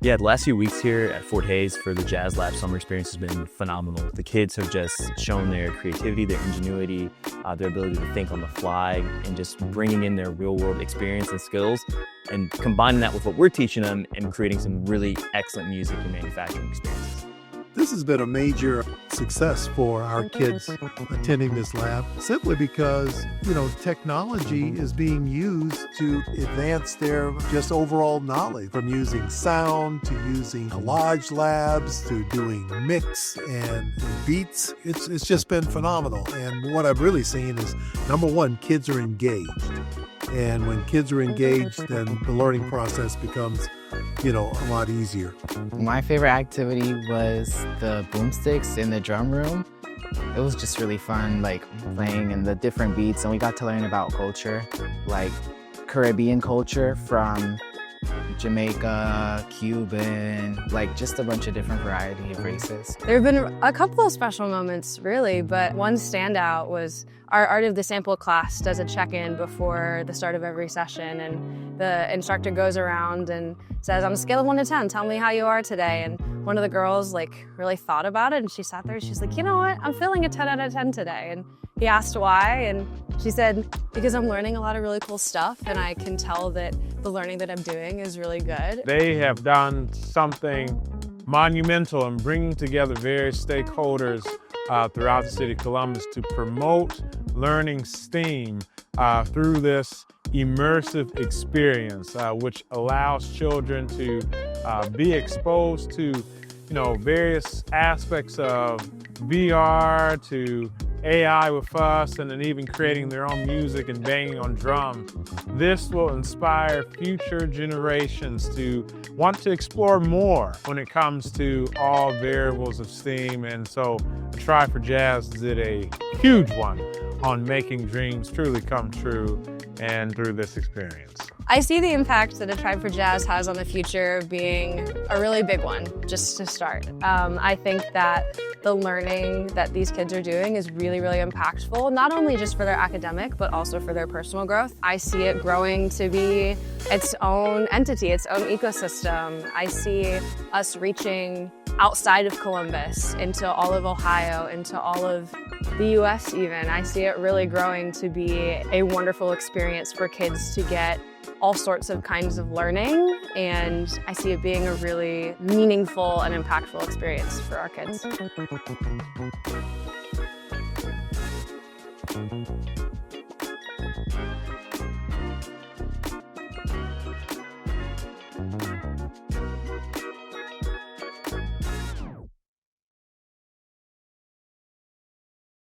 Yeah, the last few weeks here at Fort Hays for the Jazz Lab summer experience has been phenomenal. The kids have just shown their creativity, their ingenuity, their ability to think on the fly, and just bringing in their real-world experience and skills, and combining that with what we're teaching them and creating some really excellent music and manufacturing experiences. This has been a major success for our kids attending this lab, simply because, technology is being used to advance their just overall knowledge, from using sound to using collage labs to doing mix and beats. It's just been phenomenal. And what I've really seen is, number one, kids are engaged. And when kids are engaged, then the learning process becomes a lot easier. My favorite activity was the boomsticks in the drum room. It was just really fun, playing in the different beats, and we got to learn about culture, like Caribbean culture from Jamaica, Cuban, just a bunch of different variety of races. There have been a couple of special moments, really, but one standout was our Art of the Sample class does a check-in before the start of every session, and the instructor goes around and says, on a scale of 1 to 10, tell me how you are today. And one of the girls really thought about it, and she sat there and she's like, you know what, I'm feeling a 10 out of 10 today. And he asked why, and she said, because I'm learning a lot of really cool stuff, and I can tell that the learning that I'm doing is really good. They have done something monumental in bringing together various stakeholders throughout the city of Columbus to promote learning STEAM through this immersive experience, which allows children to be exposed to, various aspects of VR, to AI with us, and then even creating their own music and banging on drums. This will inspire future generations to want to explore more when it comes to all variables of STEAM. And so Try for Jazz did a huge one on making dreams truly come true, and through this experience. I see the impact that a Tribe for Jazz has on the future being a really big one, just to start. I think that the learning that these kids are doing is really, really impactful, not only just for their academic, but also for their personal growth. I see it growing to be its own entity, its own ecosystem. I see us reaching outside of Columbus, into all of Ohio, into all of the US even. I see it really growing to be a wonderful experience for kids to get all sorts of kinds of learning, and I see it being a really meaningful and impactful experience for our kids.